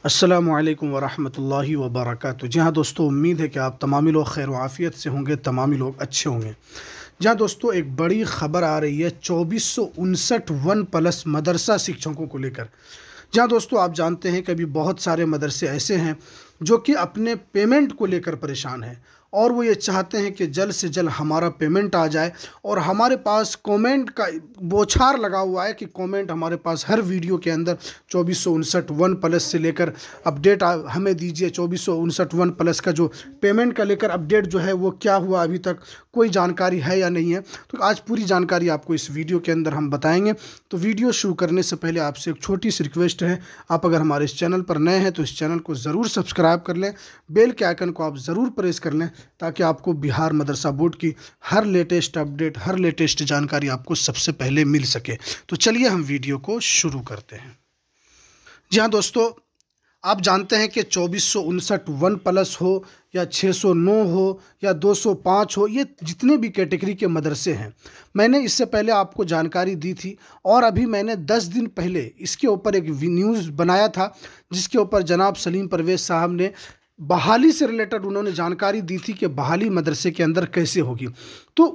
अस्सलामुअलैकुम वरहमतुल्लाहि वबरकातुहू। जी हाँ दोस्तों, उम्मीद है कि आप तमामी लोग खैर आफ़ियत से होंगे, तमामी लोग अच्छे होंगे। जी हाँ दोस्तों, एक बड़ी ख़बर आ रही है 2459 वन प्लस मदरसा शिक्षकों को लेकर। जी हाँ दोस्तों, आप जानते हैं कि अभी बहुत सारे मदरसे ऐसे हैं जो कि अपने पेमेंट को लेकर परेशान हैं और वो ये चाहते हैं कि जल्द से जल्द हमारा पेमेंट आ जाए। और हमारे पास कमेंट का बौछार लगा हुआ है कि कमेंट हमारे पास हर वीडियो के अंदर 2459 वन प्लस से लेकर अपडेट हमें दीजिए। 2459 वन प्लस का जो पेमेंट का लेकर अपडेट जो है वो क्या हुआ, अभी तक कोई जानकारी है या नहीं है। तो आज पूरी जानकारी आपको इस वीडियो के अंदर हम बताएंगे। तो वीडियो शुरू करने से पहले आपसे एक छोटी सी रिक्वेस्ट है, आप अगर हमारे इस चैनल पर नए हैं तो इस चैनल को ज़रूर सब्सक्राइब कर लें, बेल के आइकन को आप ज़रूर प्रेस कर लें ताकि आपको बिहार मदरसा बोर्ड की हर लेटेस्ट अपडेट, हर लेटेस्ट जानकारी आपको सबसे पहले मिल सके। तो चलिए हम वीडियो को शुरू करते हैं। जी हाँ दोस्तों, आप जानते हैं कि 2459 वन प्लस हो या 609 हो या 205 हो, ये जितने भी कैटेगरी के मदरसे हैं, मैंने इससे पहले आपको जानकारी दी थी। और अभी मैंने 10 दिन पहले इसके ऊपर एक न्यूज़ बनाया था जिसके ऊपर जनाब सलीम परवेज़ साहब ने बहाली से रिलेटेड उन्होंने जानकारी दी थी कि बहाली मदरसे के अंदर कैसे होगी। तो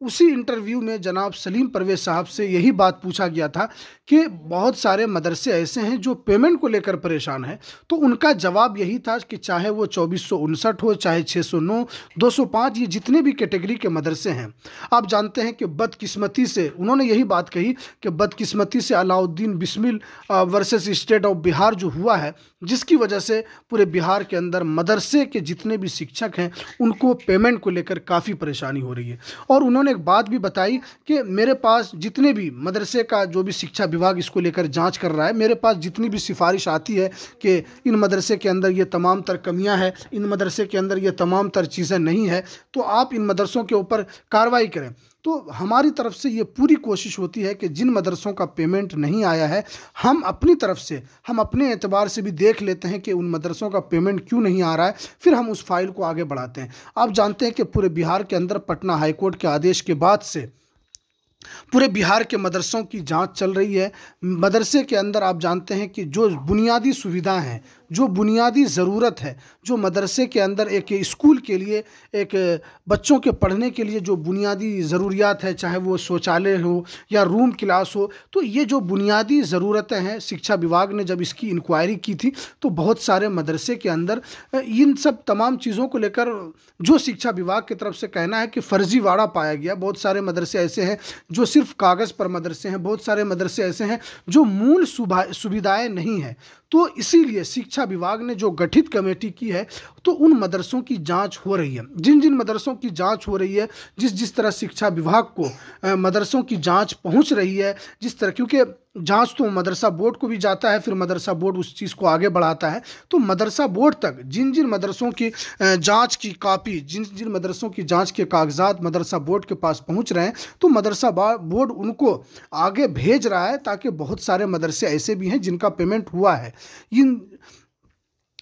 उसी इंटरव्यू में जनाब सलीम परवेज़ साहब से यही बात पूछा गया था कि बहुत सारे मदरसे ऐसे हैं जो पेमेंट को लेकर परेशान हैं। तो उनका जवाब यही था कि चाहे वो 2459 हो, चाहे 609, 205, ये जितने भी कैटेगरी के मदरसे हैं, आप जानते हैं कि बदकिस्मती से उन्होंने यही बात कही कि बदकिस्मती से Alauddin Bismil versus state of Bihar जो हुआ है, जिसकी वजह से पूरे बिहार के अंदर मदरसे के जितने भी शिक्षक हैं उनको पेमेंट को लेकर काफ़ी परेशानी हो रही है। और उन्होंने एक बात भी बताई कि मेरे पास जितने भी मदरसे का जो भी शिक्षा विभाग इसको लेकर जांच कर रहा है, मेरे पास जितनी भी सिफारिश आती है कि इन मदरसे के अंदर ये तमाम तर कमियां हैं, इन मदरसे के अंदर ये तमाम तर चीज़ें नहीं है, तो आप इन मदरसों के ऊपर कार्रवाई करें। तो हमारी तरफ से ये पूरी कोशिश होती है कि जिन मदरसों का पेमेंट नहीं आया है, हम अपनी तरफ से, हम अपने एतबार से भी देख लेते हैं कि उन मदरसों का पेमेंट क्यों नहीं आ रहा है, फिर हम उस फाइल को आगे बढ़ाते हैं। आप जानते हैं कि पूरे बिहार के अंदर पटना हाईकोर्ट के आदेश के बाद से पूरे बिहार के मदरसों की जांच चल रही है। मदरसे के अंदर आप जानते हैं कि जो बुनियादी सुविधाएं हैं, जो बुनियादी ज़रूरत है, जो मदरसे के अंदर एक स्कूल के लिए, एक बच्चों के पढ़ने के लिए जो बुनियादी ज़रूरियात है, चाहे वो शौचालय हो या रूम क्लास हो, तो ये जो बुनियादी ज़रूरतें हैं, शिक्षा विभाग ने जब इसकी इंक्वायरी की थी तो बहुत सारे मदरसे के अंदर इन सब तमाम चीज़ों को लेकर जो शिक्षा विभाग की तरफ से कहना है कि फर्जीवाड़ा पाया गया। बहुत सारे मदरसे ऐसे हैं जो सिर्फ कागज़ पर मदरसे हैं, बहुत सारे मदरसे ऐसे हैं जो मूल सुविधाएं नहीं हैं। तो इसीलिए शिक्षा विभाग ने जो गठित कमेटी की है, तो उन मदरसों की जांच हो रही है। जिन जिन मदरसों की जांच हो रही है, जिस जिस तरह शिक्षा विभाग को मदरसों की जांच पहुंच रही है, जिस तरह, क्योंकि जांच तो मदरसा बोर्ड को भी जाता है, फिर मदरसा बोर्ड उस चीज़ को आगे बढ़ाता है। तो मदरसा बोर्ड तक जिन जिन मदरसों की जांच की कापी, जिन जिन मदरसों की जांच के कागजात मदरसा बोर्ड के पास पहुंच रहे हैं, तो मदरसा बोर्ड उनको आगे भेज रहा है, ताकि बहुत सारे मदरसे ऐसे भी हैं जिनका पेमेंट हुआ है। इन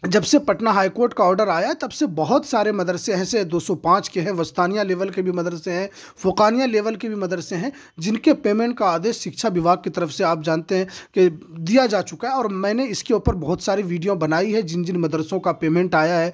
जब से पटना हाईकोर्ट का ऑर्डर आया तब से बहुत सारे मदरसे ऐसे 205 के हैं, वस्तानिया लेवल के भी मदरसे हैं, फ़ोकानिया लेवल के भी मदरसे हैं, जिनके पेमेंट का आदेश शिक्षा विभाग की तरफ से आप जानते हैं कि दिया जा चुका है। और मैंने इसके ऊपर बहुत सारी वीडियो बनाई है, जिन जिन मदरसों का पेमेंट आया है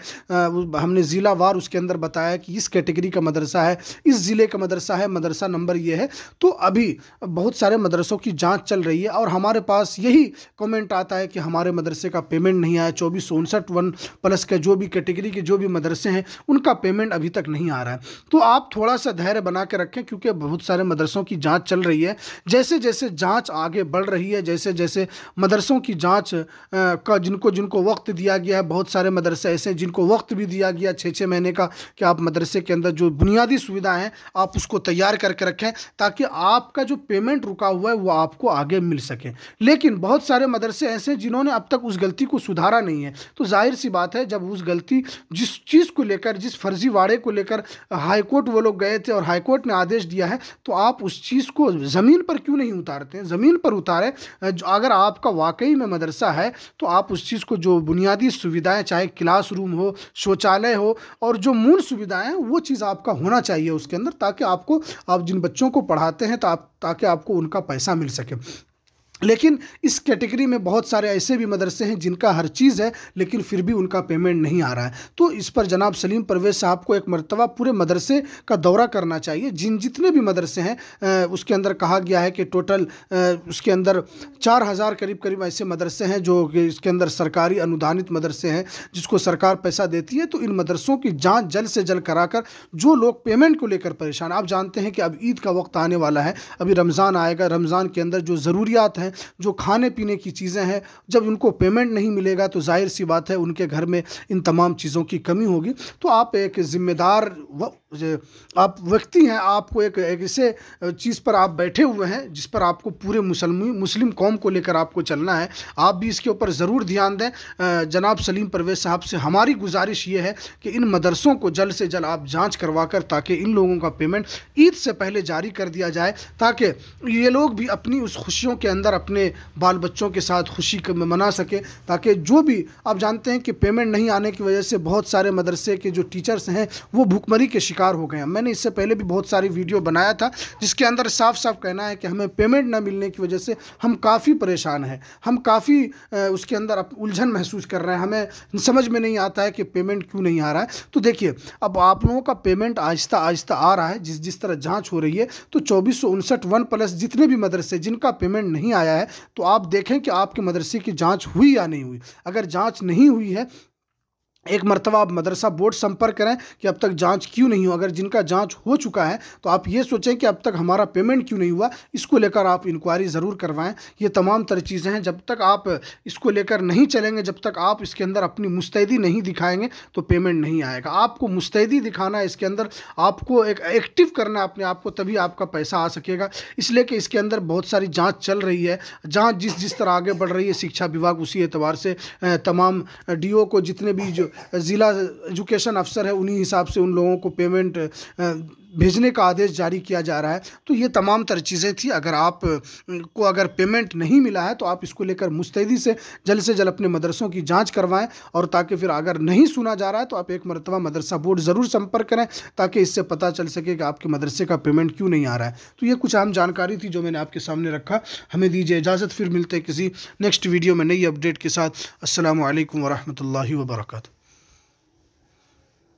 हमने ज़िलावार उसके अंदर बताया कि इस कैटेगरी का मदरसा है, इस ज़िले का मदरसा है, मदरसा नंबर ये है। तो अभी बहुत सारे मदरसों की जाँच चल रही है और हमारे पास यही कमेंट आता है कि हमारे मदरसे का पेमेंट नहीं आया। 2459 वन प्लस के जो भी कैटेगरी के जो भी मदरसे हैं उनका पेमेंट अभी तक नहीं आ रहा है। तो आप थोड़ा सा धैर्य बना के रखें, क्योंकि बहुत सारे मदरसों की जांच चल रही है। जैसे जैसे जांच आगे बढ़ रही है, जैसे जैसे मदरसों की जांच का जिनको वक्त दिया गया है, बहुत सारे मदरसे ऐसे हैं जिनको वक्त भी दिया गया 6-6 महीने का कि आप मदरसे के अंदर जो बुनियादी सुविधाएं हैं आप उसको तैयार करके रखें, ताकि आपका जो पेमेंट रुका हुआ है वो आपको आगे मिल सके। लेकिन बहुत सारे मदरसे ऐसे हैं जिन्होंने अब तक उस गलती को सुधारा नहीं है। तो जाहिर सी बात है, जब उस गलती, जिस चीज़ को लेकर, जिस फर्जीवाड़े को लेकर हाईकोर्ट वो लोग गए थे और हाईकोर्ट ने आदेश दिया है, तो आप उस चीज़ को ज़मीन पर क्यों नहीं उतारते हैं? ज़मीन पर उतारें। अगर आपका वाकई में मदरसा है तो आप उस चीज़ को, जो बुनियादी सुविधाएं, चाहे क्लासरूम हो, शौचालय हो, और जो मूल सुविधाएं हैं, वो चीज़ आपका होना चाहिए उसके अंदर, ताकि आपको, आप जिन बच्चों को पढ़ाते हैं ताकि आपको उनका पैसा मिल सके। लेकिन इस कैटेगरी में बहुत सारे ऐसे भी मदरसे हैं जिनका हर चीज़ है लेकिन फिर भी उनका पेमेंट नहीं आ रहा है। तो इस पर जनाब सलीम परवेज़ साहब को एक मरतबा पूरे मदरसे का दौरा करना चाहिए। जितने भी मदरसे हैं उसके अंदर कहा गया है कि टोटल उसके अंदर 4000 करीब ऐसे मदरसे हैं जो कि इसके अंदर सरकारी अनुदानित मदरसे हैं जिसको सरकार पैसा देती है। तो इन मदरसों की जाँच जल्द से जल्द कराकर जो लोग पेमेंट को लेकर परेशान, आप जानते हैं कि अब ईद का वक्त आने वाला है, अभी रमज़ान आएगा, रमज़ान के अंदर जो ज़रूरियात हैं, जो खाने पीने की चीज़ें हैं, जब उनको पेमेंट नहीं मिलेगा तो जाहिर सी बात है उनके घर में इन तमाम चीज़ों की कमी होगी। तो आप एक ज़िम्मेदार आप व्यक्ति हैं, आपको एक ऐसे चीज़ पर आप बैठे हुए हैं जिस पर आपको पूरे मुस्लिम कौम को लेकर आपको चलना है। आप भी इसके ऊपर ज़रूर ध्यान दें। जनाब सलीम परवेज़ साहब से हमारी गुजारिश ये है कि इन मदरसों को जल्द से जल्द आप जाँच करवा कर ताकि इन लोगों का पेमेंट ईद से पहले जारी कर दिया जाए, ताकि ये लोग भी अपनी उस खुशियों के अंदर अपने बाल बच्चों के साथ खुशी मना सके। ताकि जो भी आप जानते हैं कि पेमेंट नहीं आने की वजह से बहुत सारे मदरसे के जो टीचर्स हैं वो भूखमरी के शिकार हो गए हैं। मैंने इससे पहले भी बहुत सारी वीडियो बनाया था जिसके अंदर साफ साफ कहना है कि हमें पेमेंट ना मिलने की वजह से हम काफ़ी परेशान हैं, हम काफ़ी उसके अंदर उलझन महसूस कर रहे हैं, हमें समझ में नहीं आता है कि पेमेंट क्यों नहीं आ रहा है। तो देखिए, अब आप लोगों का पेमेंट आहिस्ता आहिस्ता आ रहा है जिस तरह जाँच हो रही है। तो 2459 1+ जितने भी मदरसे जिनका पेमेंट नहीं आया है तो आप देखें कि आपके मदरसे की जांच हुई या नहीं हुई। अगर जांच नहीं हुई है, एक मरतबा आप मदरसा बोर्ड संपर्क करें कि अब तक जांच क्यों नहीं हुआ। अगर जिनका जांच हो चुका है तो आप ये सोचें कि अब तक हमारा पेमेंट क्यों नहीं हुआ, इसको लेकर आप इंक्वायरी ज़रूर करवाएं। ये तमाम तरह चीज़ें हैं, जब तक आप इसको लेकर नहीं चलेंगे, जब तक आप इसके अंदर अपनी मुस्तैदी नहीं दिखाएंगे तो पेमेंट नहीं आएगा। आपको मुस्तैदी दिखाना है, इसके अंदर आपको एक एक्टिव करना है अपने आप को, तभी आपका पैसा आ सकेगा। इसलिए कि इसके अंदर बहुत सारी जाँच चल रही है। जाँच जिस तरह आगे बढ़ रही है, शिक्षा विभाग उसी एतबार से तमाम DO को, जितने भी जो ज़िला एजुकेशन अफसर है, उन्हीं हिसाब से उन लोगों को पेमेंट भेजने का आदेश जारी किया जा रहा है। तो ये तमाम तरह चीज़ें थी। अगर आप को अगर पेमेंट नहीं मिला है तो आप इसको लेकर मुस्तैदी से जल्द अपने मदरसों की जांच करवाएं, और ताकि फिर अगर नहीं सुना जा रहा है तो आप एक मरतबा मदरसा बोर्ड ज़रूर संपर्क करें ताकि इससे पता चल सके कि आपके मदरसे का पेमेंट क्यों नहीं आ रहा है। तो ये कुछ अहम जानकारी थी जो मैंने आपके सामने रखा। हमें दीजिए इजाज़त, फिर मिलते हैं किसी नेक्स्ट वीडियो में नई अपडेट के साथ। अस्सलामु अलैकुम वरहमतुल्लाहि वबरकातुहू।